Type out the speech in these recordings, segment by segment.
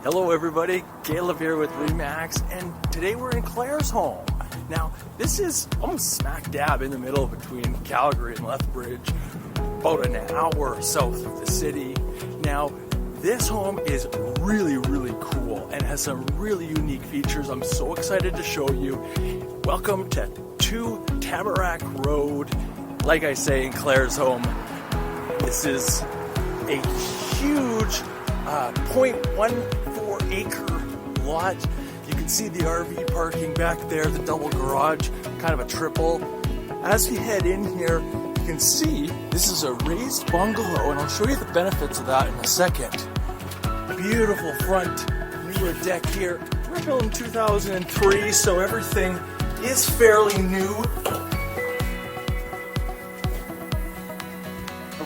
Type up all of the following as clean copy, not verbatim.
Hello everybody, Caleb here with Remax, and today we're in Claresholm. Now, this is almost smack dab in the middle between Calgary and Lethbridge, about an hour south of the city. Now, this home is really cool and has some really unique features I'm so excited to show you. Welcome to 2 Tamarack Road, like I say, in Claresholm. This is a huge 0.14 acre lot. You can see the RV parking back there, the double garage, kind of a triple. As we head in here, you can see this is a raised bungalow, and I'll show you the benefits of that in a second. Beautiful front rear deck here. We're built in 2003, so everything is fairly new.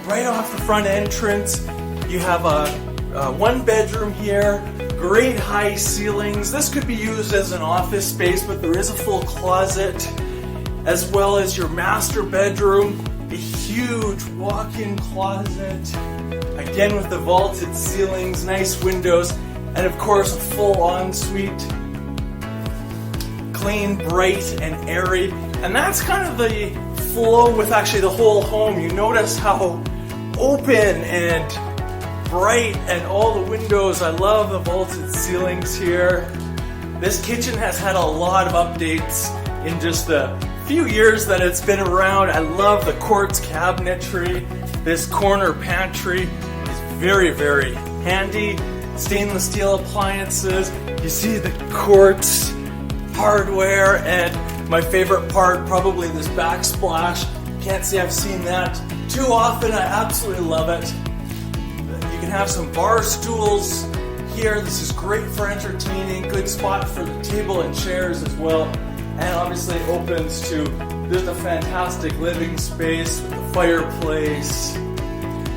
Right off the front entrance, you have a 1 bedroom here, great high ceilings. This could be used as an office space, but there is a full closet, as well as your master bedroom, a huge walk-in closet, again with the vaulted ceilings, nice windows, and of course a full ensuite, clean, bright, and airy. And that's kind of the flow with actually the whole home. You notice how open and bright and all the windows. I love the vaulted ceilings here. This kitchen has had a lot of updates in just the few years that it's been around. I love the quartz cabinetry. This corner pantry is very handy. Stainless steel appliances. You see the quartz hardware, and my favorite part, probably this backsplash. Can't say I've seen that too often. I absolutely love it. You can have some bar stools here. This is great for entertaining, good spot for the table and chairs as well. And obviously it opens to just a fantastic living space with the fireplace.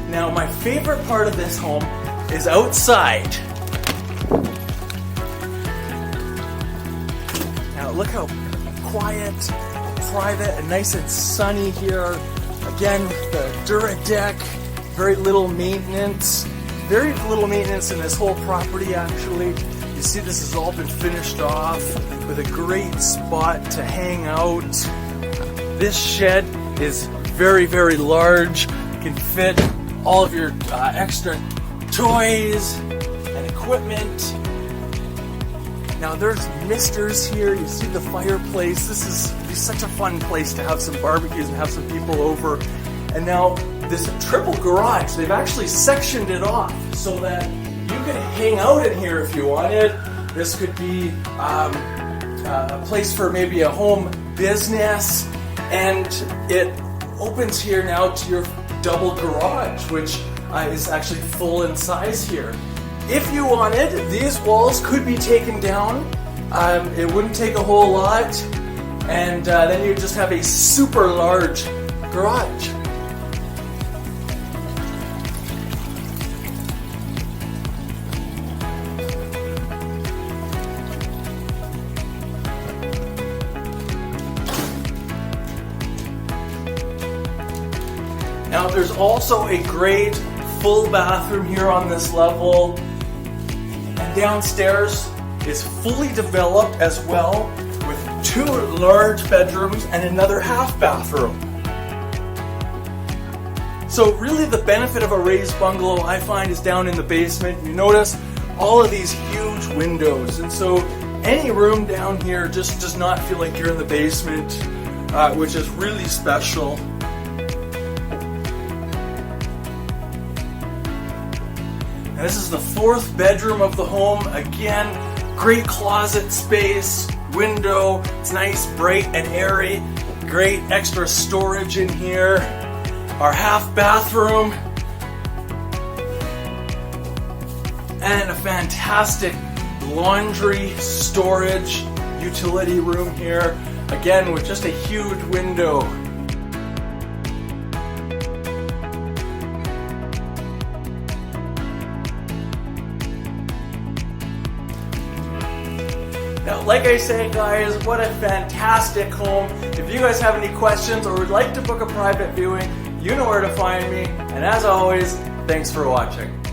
Now, my favorite part of this home is outside. Now look how quiet, private, and nice and sunny here. Again, with the Duradeck, very little maintenance. Very little maintenance in this whole property, actually. You see this has all been finished off with a great spot to hang out. This shed is very large. You can fit all of your extra toys and equipment. Now there's misters here. You see the fireplace. This is such a fun place to have some barbecues and have some people over. And now this triple garage, they've actually sectioned it off so that you can hang out in here if you wanted. This could be a place for maybe a home business, and it opens here now to your double garage, which is actually full in size here. If you wanted, these walls could be taken down. It wouldn't take a whole lot, and then you just have a super large garage. Now there's also a great full bathroom here on this level, and downstairs is fully developed as well with 2 large bedrooms and another half bathroom. So really the benefit of a raised bungalow, I find, is down in the basement. You notice all of these huge windows, and so any room down here just does not feel like you're in the basement, which is really special. And this is the 4th bedroom of the home. Again, great closet space, window. It's nice, bright, and airy. Great extra storage in here. Our half bathroom. And a fantastic laundry storage utility room here. Again, with just a huge window. Now, like I say, guys, what a fantastic home. If you guys have any questions or would like to book a private viewing, you know where to find me. And as always, thanks for watching.